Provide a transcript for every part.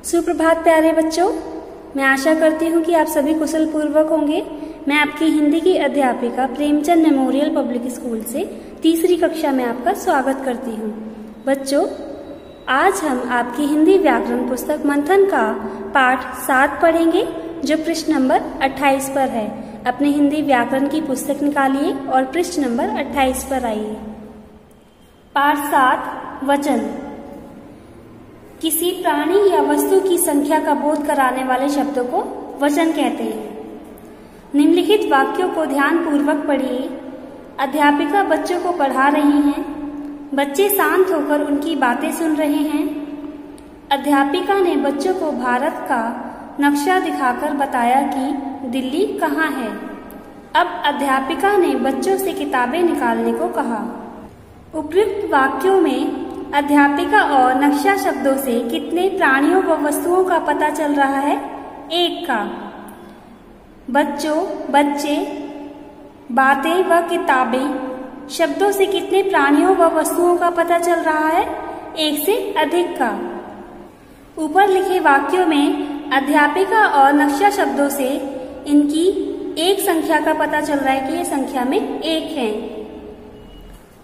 सुप्रभात प्यारे बच्चों, मैं आशा करती हूँ कि आप सभी कुशल पूर्वक होंगे। मैं आपकी हिंदी की अध्यापिका प्रेमचंद मेमोरियल पब्लिक स्कूल से तीसरी कक्षा में आपका स्वागत करती हूँ। बच्चों, आज हम आपकी हिंदी व्याकरण पुस्तक मंथन का पाठ 7 पढ़ेंगे, जो पृष्ठ नंबर 28 पर है। अपने हिंदी व्याकरण की पुस्तक निकालिए और पृष्ठ नंबर 28 पर आइए। पाठ 7 वचन। किसी प्राणी या वस्तु की संख्या का बोध कराने वाले शब्दों को वचन कहते हैं। निम्नलिखित वाक्यों को ध्यान पूर्वक पढ़िए। अध्यापिका बच्चों को पढ़ा रही हैं। बच्चे शांत होकर उनकी बातें सुन रहे हैं। अध्यापिका ने बच्चों को भारत का नक्शा दिखाकर बताया कि दिल्ली कहाँ है। अब अध्यापिका ने बच्चों से किताबें निकालने को कहा। उपयुक्त वाक्यों में अध्यापिका और नक्शा शब्दों से कितने प्राणियों व वस्तुओं का पता चल रहा है? 1 का। बच्चों, बच्चे, बातें व किताबें शब्दों से कितने प्राणियों व वस्तुओं का पता चल रहा है? 1 से अधिक का। ऊपर लिखे वाक्यों में अध्यापिका और नक्शा शब्दों से इनकी एक संख्या का पता चल रहा है कि ये संख्या में 1 है,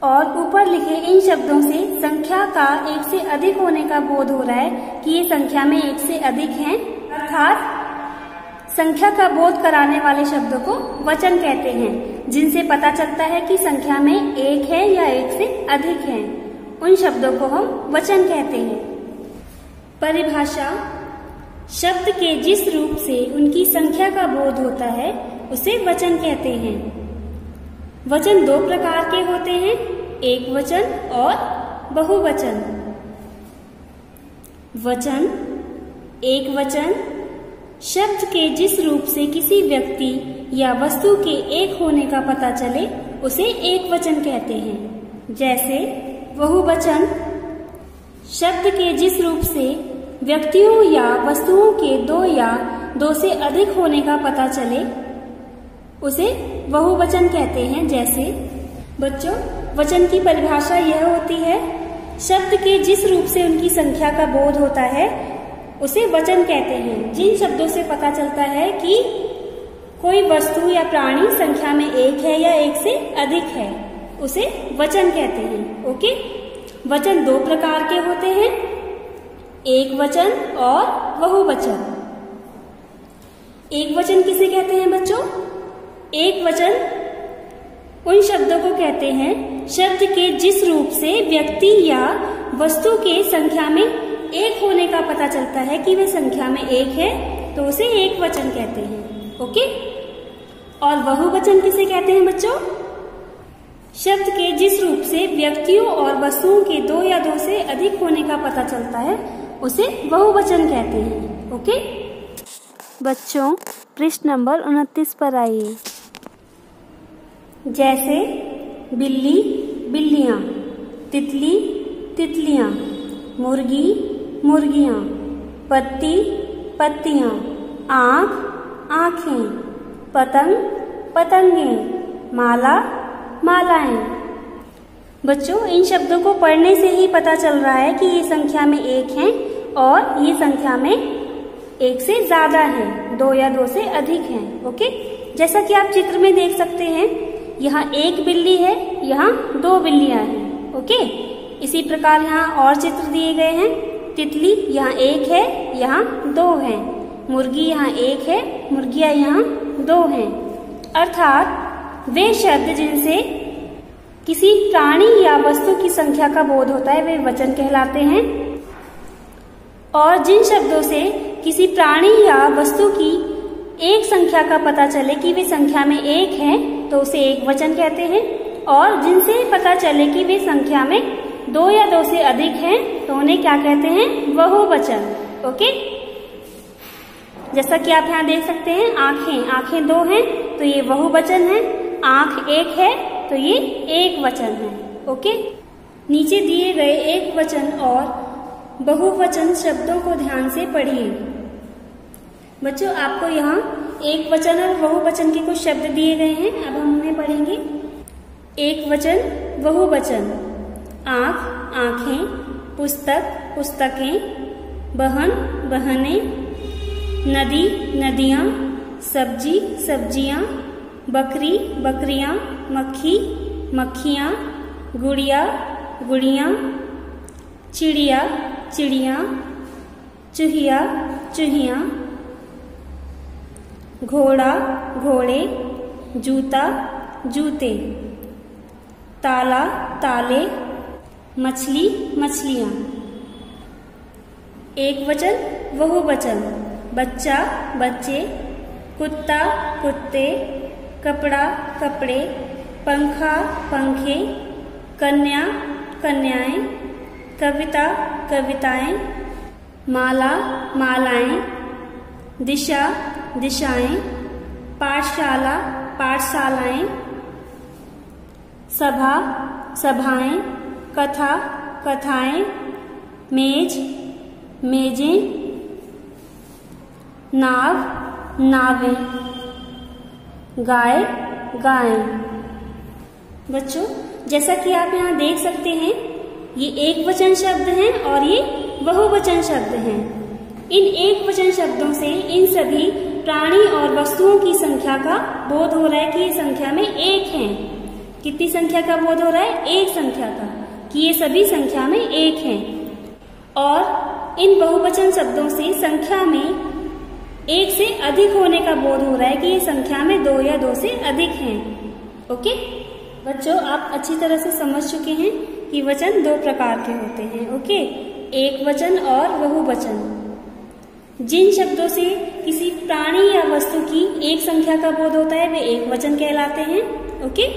और ऊपर लिखे इन शब्दों से संख्या का 1 से अधिक होने का बोध हो रहा है कि ये संख्या में 1 से अधिक हैं। अर्थात संख्या का बोध कराने वाले शब्दों को वचन कहते हैं, जिनसे पता चलता है कि संख्या में 1 है या 1 से अधिक है। उन शब्दों को हम वचन कहते हैं। परिभाषा। शब्द के जिस रूप से उनकी संख्या का बोध होता है उसे वचन कहते हैं। वचन 2 प्रकार के होते हैं, एक वचन और बहुवचन। वचन। एक वचन शब्द के जिस रूप से किसी व्यक्ति या वस्तु के एक होने का पता चले उसे एक वचन कहते हैं। जैसे बहुवचन शब्द के जिस रूप से व्यक्तियों या वस्तुओं के 2 या 2 से अधिक होने का पता चले उसे बहुवचन कहते हैं। जैसे बच्चों, वचन की परिभाषा यह होती है, शब्द के जिस रूप से उनकी संख्या का बोध होता है उसे वचन कहते हैं। जिन शब्दों से पता चलता है कि कोई वस्तु या प्राणी संख्या में 1 है या 1 से अधिक है उसे वचन कहते हैं। ओके। वचन 2 प्रकार के होते हैं, एक वचन और बहुवचन। एक वचन किसे कहते हैं बच्चों? एक वचन उन शब्दों को कहते हैं शब्द के जिस रूप से व्यक्ति या वस्तु के संख्या में 1 होने का पता चलता है कि वे संख्या में 1 है तो उसे एक वचन कहते हैं। ओके। और बहुवचन किसे कहते हैं बच्चों? शब्द के जिस रूप से व्यक्तियों और वस्तुओं के 2 या 2 से अधिक होने का पता चलता है उसे बहुवचन कहते हैं। ओके। बच्चों, पृष्ठ नंबर 29 पर आइए। जैसे बिल्ली, बिल्लियां, तितली, तितलियां, मुर्गी, मुर्गियां, पत्ती, पत्तियां, आँख, आँखें, पतंग, पतंगें, माला, मालाएं। बच्चों, इन शब्दों को पढ़ने से ही पता चल रहा है कि ये संख्या में 1 है और ये संख्या में 1 से ज्यादा है, 2 या 2 से अधिक हैं। ओके। जैसा कि आप चित्र में देख सकते हैं, यहाँ 1 बिल्ली है, यहाँ 2 बिल्लियां हैं। ओके। इसी प्रकार यहाँ और चित्र दिए गए हैं। तितली यहाँ 1 है, यहाँ 2 है। मुर्गी यहाँ 1 है, मुर्गियां यहाँ 2 हैं। अर्थात वे शब्द जिनसे किसी प्राणी या वस्तु की संख्या का बोध होता है वे वचन कहलाते हैं, और जिन शब्दों से किसी प्राणी या वस्तु की एक संख्या का पता चले कि वे संख्या में 1 है तो उसे एक वचन कहते हैं, और जिनसे पता चले कि वे संख्या में 2 या 2 से अधिक हैं तो उन्हें क्या कहते हैं? बहुवचन। ओके। जैसा कि आप यहाँ देख सकते हैं, आंखें, आंखें 2 हैं तो ये बहुवचन है, आंख 1 है तो ये एक वचन है। ओके। नीचे दिए गए एक वचन और बहुवचन शब्दों को ध्यान से पढ़िए। बच्चों, आपको यहाँ एक वचन और बहुवचन के कुछ शब्द दिए गए हैं, अब हम उन्हें पढ़ेंगे। एक वचन, बहुवचन। आँख, आँखें, पुस्तक, पुस्तकें, बहन बहने, नदी नदियाँ, सब्जी सब्जियाँ, बकरी बकरियाँ, मक्खी मक्खियाँ, गुड़िया गुड़ियाँ, चिड़िया चिड़ियाँ, चूहिया चूहियाँ, घोड़ा घोड़े, जूता जूते, ताला ताले, मछली मछलियाँ। एक वचन बहुवचन, बच्चा बच्चे, कुत्ता कुत्ते, कपड़ा कपड़े, पंखा पंखे, कन्या कन्याएं, कविता कविताएं, माला मालाएं, दिशा दिशाएं, पाठशाला पाठशालाएं, सभा सभाएं, कथा कथाएं, मेज मेजें, नाव नावें, गाय गायें। बच्चों, जैसा कि आप यहाँ देख सकते हैं, ये एक वचन शब्द हैं और ये बहुवचन शब्द हैं। इन एक वचन शब्दों से इन सभी प्राणी और वस्तुओं की संख्या का बोध हो रहा है कि ये संख्या में एक हैं। कितनी संख्या का बोध हो रहा है? एक संख्या का, कि ये सभी संख्या में एक हैं। और इन बहुवचन शब्दों से संख्या में एक से अधिक होने का बोध हो रहा है कि ये संख्या में दो या दो से अधिक हैं। ओके बच्चों, आप अच्छी तरह से समझ चुके हैं कि वचन दो प्रकार के होते हैं। ओके, एक वचन और बहुवचन। जिन शब्दों से किसी प्राणी या वस्तु की एक संख्या का बोध होता है वे एक वचन कहलाते हैं। ओके,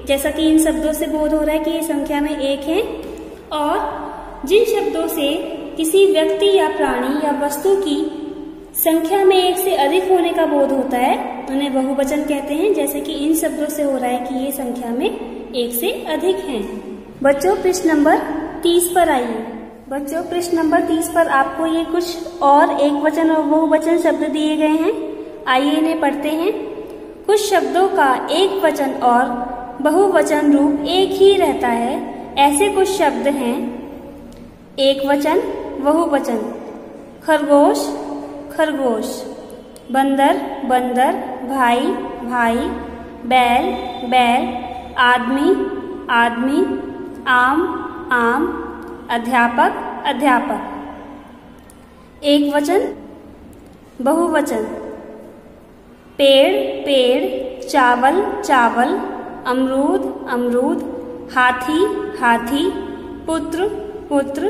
जैसा कि इन शब्दों से बोध हो रहा है कि ये संख्या में एक है। और जिन शब्दों से किसी व्यक्ति या प्राणी या वस्तु की संख्या में एक से अधिक होने का बोध होता है उन्हें बहुवचन कहते हैं। जैसे कि इन शब्दों से हो रहा है कि ये संख्या में एक से अधिक हैं। बच्चों, पृष्ठ नंबर 30 पर आइए। बच्चों, पृष्ठ नंबर 30 पर आपको ये कुछ और एक वचन और बहुवचन शब्द दिए गए हैं। आइए इन्हें पढ़ते हैं। कुछ शब्दों का एक वचन और बहुवचन रूप एक ही रहता है, ऐसे कुछ शब्द हैं। एक वचन बहुवचन, खरगोश खरगोश, बंदर बंदर, भाई भाई, बैल बैल, आदमी आदमी, आम आम, अध्यापक अध्यापक। एक वचन बहुवचन, पेड़ पेड़, चावल चावल, अमरूद अमरूद, हाथी हाथी, पुत्र पुत्र,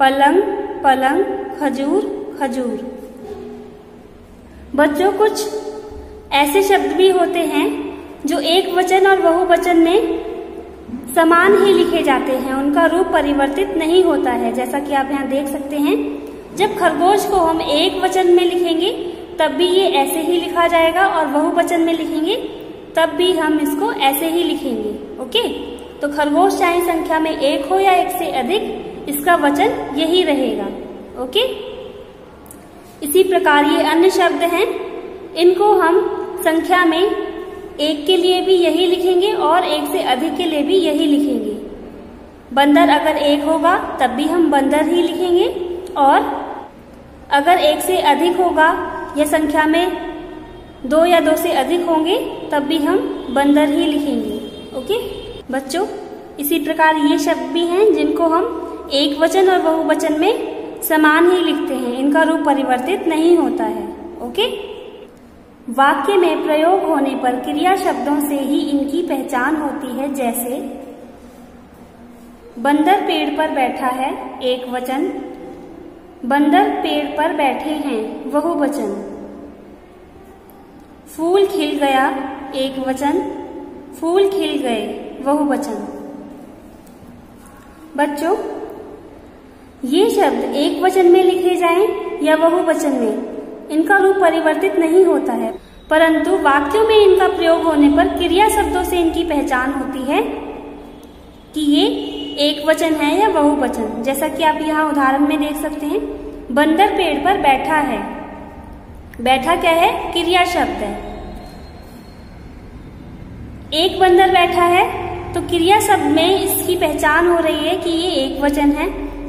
पलंग पलंग, खजूर खजूर। बच्चों, कुछ ऐसे शब्द भी होते हैं जो एक वचन और बहुवचन में समान ही लिखे जाते हैं, उनका रूप परिवर्तित नहीं होता है। जैसा कि आप यहाँ देख सकते हैं, जब खरगोश को हम एक वचन में लिखेंगे तब भी ये ऐसे ही लिखा जाएगा और बहुवचन में लिखेंगे तब भी हम इसको ऐसे ही लिखेंगे। ओके, तो खरगोश चाहे संख्या में एक हो या एक से अधिक, इसका वचन यही रहेगा। ओके, इसी प्रकार ये अन्य शब्द हैं, इनको हम संख्या में एक के लिए भी यही लिखेंगे और एक से अधिक के लिए भी यही लिखेंगे। बंदर अगर एक होगा तब भी हम बंदर ही लिखेंगे, और अगर एक से अधिक होगा या संख्या में दो या दो से अधिक होंगे तब भी हम बंदर ही लिखेंगे। ओके बच्चों, इसी प्रकार ये शब्द भी हैं जिनको हम एक वचन और बहुवचन में समान ही लिखते हैं, इनका रूप परिवर्तित नहीं होता है। ओके, वाक्य में प्रयोग होने पर क्रिया शब्दों से ही इनकी पहचान होती है। जैसे बंदर पेड़ पर बैठा है, एक वचन, बंदर पेड़ पर बैठे हैं, बहुवचन, फूल खिल गया, एक वचन, फूल खिल गए, बहुवचन। बच्चों, ये शब्द एक वचन में लिखे जाएं या बहुवचन में, इनका रूप परिवर्तित नहीं होता है, परंतु वाक्यों में इनका प्रयोग होने पर क्रिया शब्दों से इनकी पहचान होती है कि ये एक वचन है या बहुवचन। जैसा कि आप यहाँ उदाहरण में देख सकते हैं, बंदर पेड़ पर बैठा है। बैठा क्या है? क्रिया शब्द है। एक बंदर बैठा है तो क्रिया शब्द में इसकी पहचान हो रही है कि ये एक वचन है।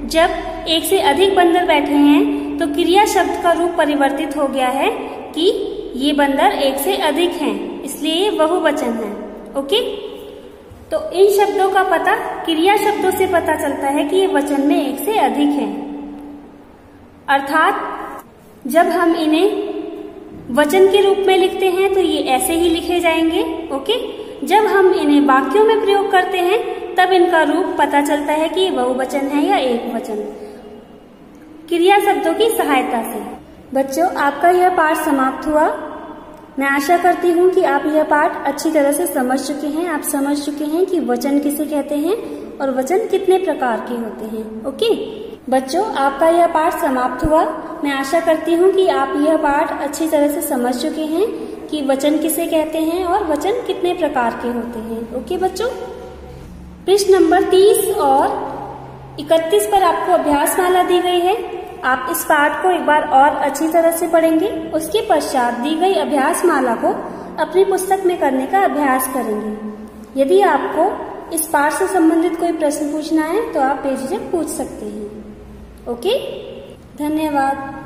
जब एक से अधिक बंदर बैठे हैं तो क्रिया शब्द का रूप परिवर्तित हो गया है कि ये बंदर एक से अधिक हैं, इसलिए ये बहुवचन है। ओके, तो इन शब्दों का पता क्रिया शब्दों से पता चलता है कि ये वचन में एक से अधिक हैं। अर्थात जब हम इन्हें वचन के रूप में लिखते हैं तो ये ऐसे ही लिखे जाएंगे। ओके, जब हम इन्हें वाक्यों में प्रयोग करते हैं तब इनका रूप पता चलता है कि ये बहुवचन है या एक वचन, क्रिया शब्दों की सहायता से। बच्चों, आपका यह पाठ समाप्त हुआ। मैं आशा करती हूँ कि आप यह पाठ अच्छी तरह से समझ चुके हैं। आप समझ चुके हैं कि वचन किसे कहते हैं और वचन कितने प्रकार के होते हैं। ओके बच्चों, आपका यह पाठ समाप्त हुआ। मैं आशा करती हूँ कि आप यह पाठ अच्छी तरह से समझ चुके हैं कि वचन किसे कहते हैं और वचन कितने प्रकार के होते हैं। ओके बच्चों, पृष्ठ नंबर 30 और 31 पर आपको अभ्यास माला दी गई है। आप इस पाठ को एक बार और अच्छी तरह से पढ़ेंगे। उसके पश्चात दी गई अभ्यास माला को अपनी पुस्तक में करने का अभ्यास करेंगे। यदि आपको इस पाठ से संबंधित कोई प्रश्न पूछना है तो आप बेझिझक पूछ सकते हैं। ओके, धन्यवाद।